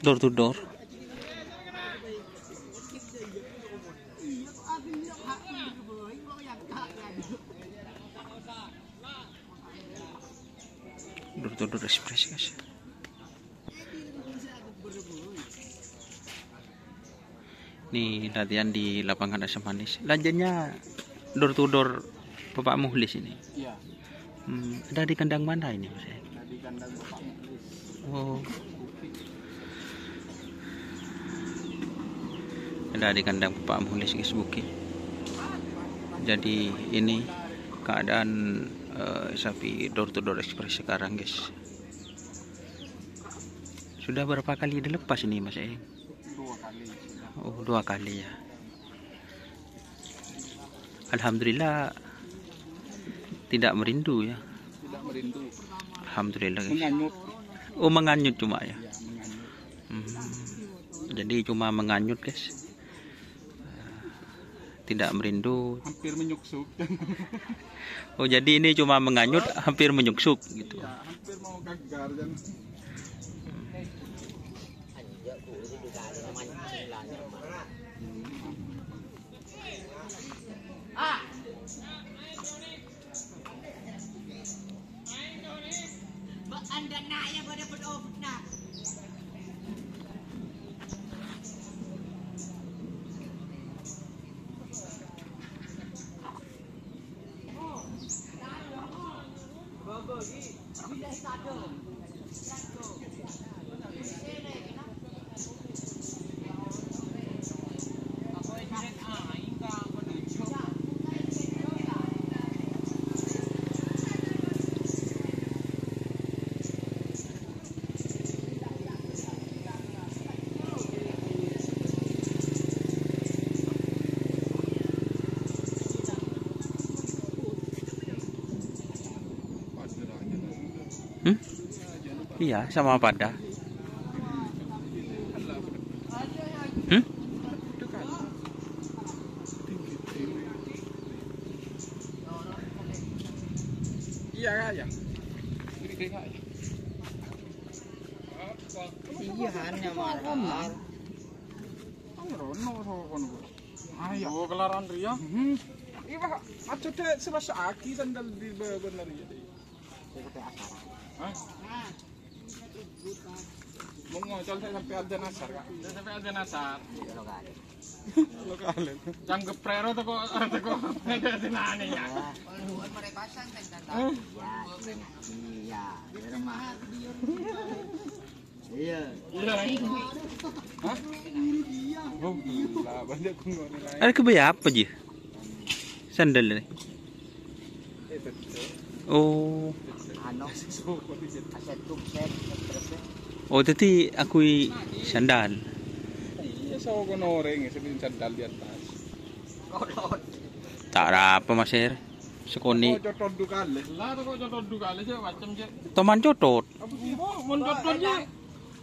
door to door. Door to door express guys. Nih latihan di lapangan Asam Manis. Latihannya door to door Bapak Muhlis ini. Iya. Ada di kandang mana ini Mas? Di kandang Bapak Muhlis. Oh. Ada di kandang Bapak Muhlis guys Bukit. Jadi ini keadaan sapi door to door express sekarang guys. Sudah berapa kali dilepas ini Mas? 2 kali. Oh, 2 kali ya. Alhamdulillah tidak merindu ya. Tidak merindu. Alhamdulillah guys. Menganyut. Oh, menganyut cuma ya. Ya, menganyut. Jadi cuma menganyut guys. Tidak merindu. Hampir menyuksuk. Oh, jadi ini cuma menganyut hampir menyuksuk gitu. Ya, hampir mau gagar dan Anda nak yang pada berdoa nak. Iya, sama pada. iya ya. Iya hanya marah. Rono kono. Ayo. Oh, kelaran ria. Iya, aja deh sebasa aki sandal di bener ya. Hah? Mau ngocol saya sampai ada nasar kak. Sampai ada nasar. Lokal. Yang geprero tuh kok ada nane ya. Mereka pasang kan. Iya, di rumah. Iya. Iya. Hah? Oh, gila, banyak ngomong lain. Ada kebaya apa ji? Sandal nih. Oh. Ano? Aset tubset terus. Oh, tadi akui sandal. Iya, so kono oreng sebelum sandal di atas. Tak apa Mas Er. Sekoni. Kok cotot dukale. Lah kok cotot dukale sih macam sih. Teman cotot. Apa sih? Mun cotot sih.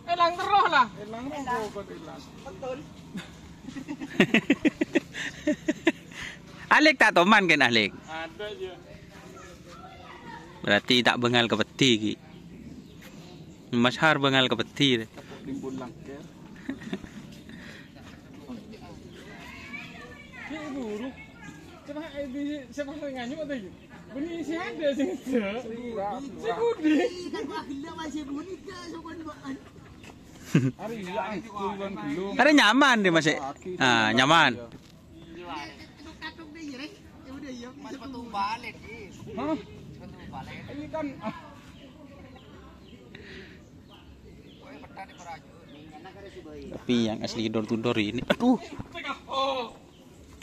Elang terus lah. Elang kok elang. Betul. Alik tak teman kan Alik? Ada aja. Berarti tak bengal ke peti ki. Mas Har bengal ke peti. Timbul langker. Ki buru. Siapa nganyu tadi? Bunyi si ada sing itu. Si Budi. Kan gua gila masih bunyi ke sopan bakan. Hari yang kulon belum. Ada nyaman deh Mas. Ah, nyaman. Katung deh ya. Ya udah ya. Mas betul balik. Hah? Betul balik. Ini kan Tapi yang asli door to door ini, aduh.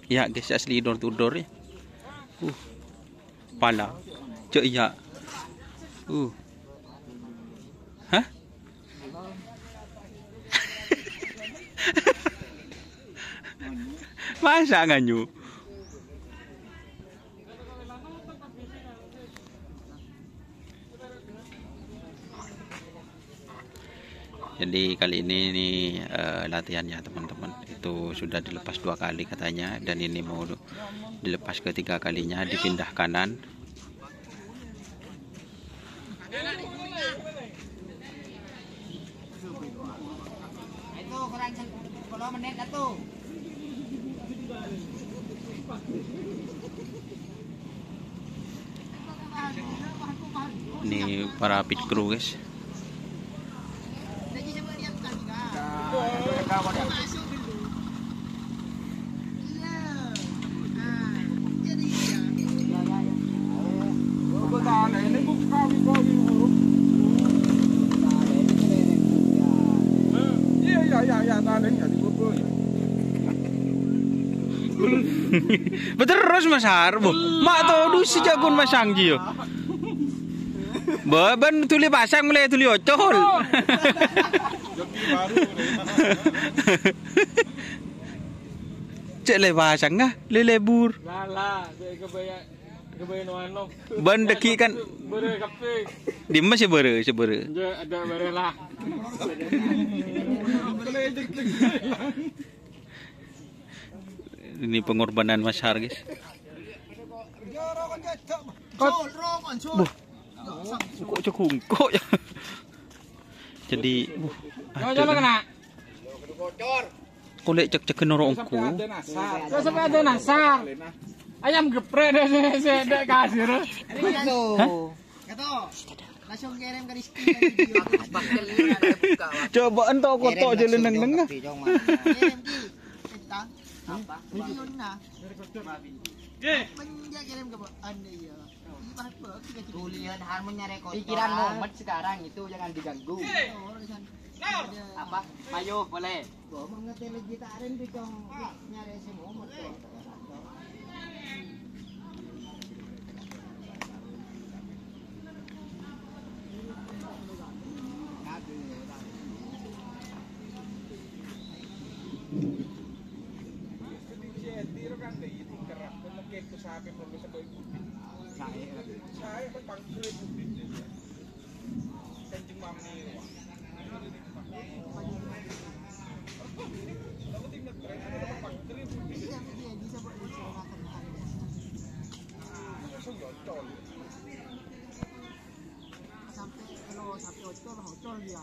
Ya guys, asli door to door ya. Pala. Cek ya. Hah? Masa nganyu? Jadi kali ini nih latihannya teman-teman itu sudah dilepas 2 kali katanya, dan ini mau dilepas ketiga kalinya, dipindah kanan. 2 menit dah tu. Ini para pit crew guys. Lagi coba dia bukan juga. Masuk dulu. Iya. Nah, jadi ya. Betul, ini buka huruf. Iya, tadanya dibuka ya. Beterus Mas Harbo. Mak tahu si jagon Mas Anggi yo. Beban tuli pasang mulai tuli ocol. Joki baru. Cek le pasang ngah le lebur. Lala, kebaya no ano. Ban deki kan Bere kape. di mas sebere. Je ada bere lah. Ini pengorbanan Mas Har guys. Kok cekungkok ya. Jadi Jangan kena. kolek cek norongku. Kau sampai ada nasar. Ayam geprek deh dek kasir. Itu. Kata. Langsung kirim ke Rizky. Baktelnya ada buka. Coba entok kotok je leneng-leneng. Kirim ki. Kita. Apa? Yun na. Menja kirim ke anda ya. Ibah apa? Tulian harmonya rekod. Pikiran Muhammad sekarang itu jangan diganggu. Apa? Ayo boleh. Gua mengerti lagi tarin bicong nyari si Muhammad. Sampai kalau sampai ocol dia.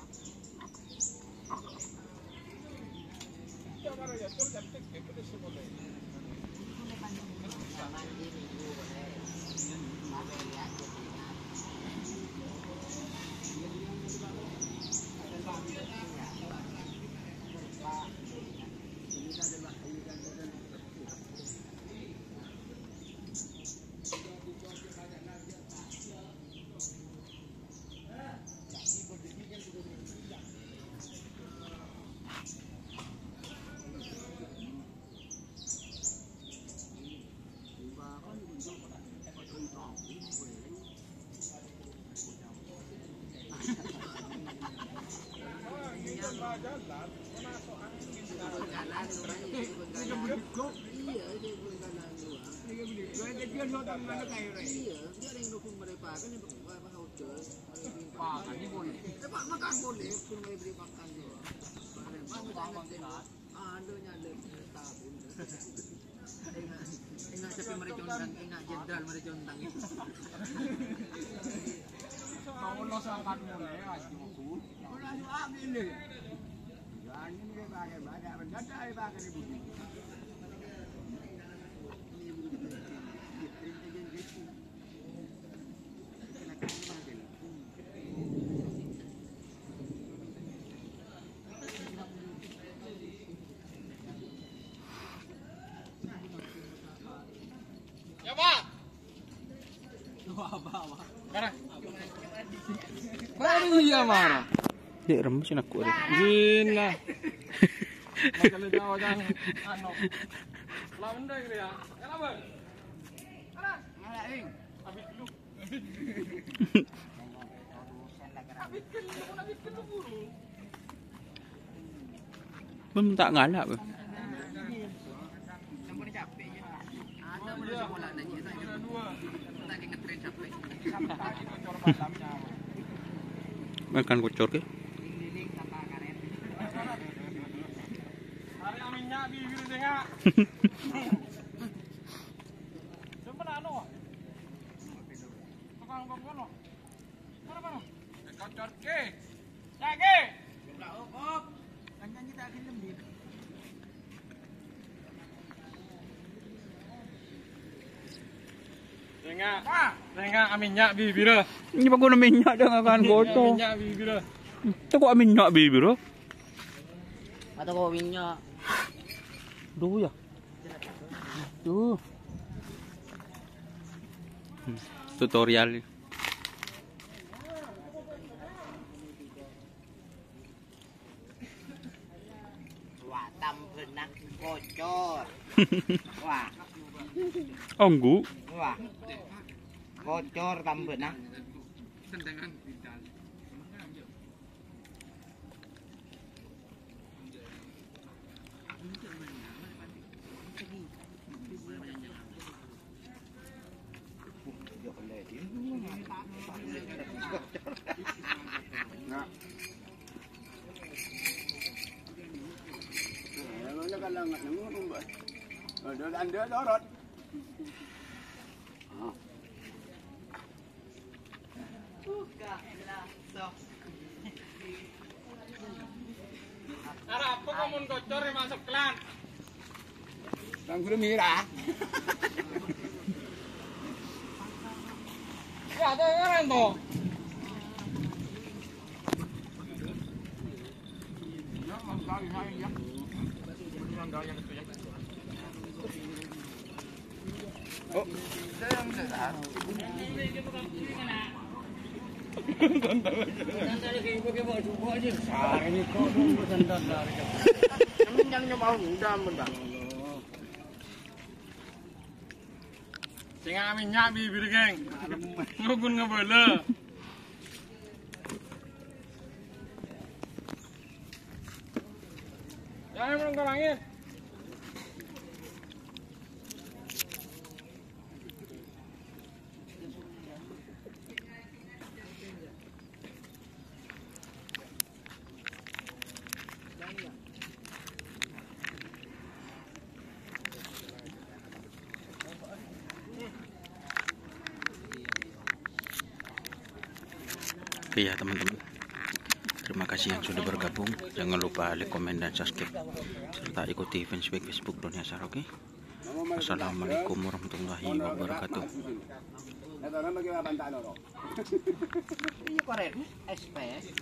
Baru iya marah. Dek rembusin aku. Gila. Kalau jauh jangan ano. Lawan dah gitu ya. Kenapa? Ngalaing. Habis dulu. Belum tak ngalap. Makan kocor ke? Hari minyak bibir tengah. Cuma anu. Tukang kono. Mana? Kocor ke. Cake. Enggak kok. Kan kita akan lembir. Tengah minyak bibir. Ini pa guna minyak dah akan goto. Minyak bibir. Tu ko minyak bibir. Atau kau minyak. Duh ya. Duh. Tutorial. Wah, tambenak bocor. Wah, Onggu. wah. Bocor tambenak. Arah apa kamu gocor masuk klan? Bang guru mira. Ya, ada orang tuh. Tengah minyak bibir geng. Nukun ngebele. Jangan belum ke langit. Oke ya teman-teman, terima kasih yang sudah bergabung. Jangan lupa like, komen, dan subscribe, serta ikuti fanspage Facebook Doni Asar. Oke, Assalamualaikum warahmatullahi wabarakatuh. Ini keren, SPS.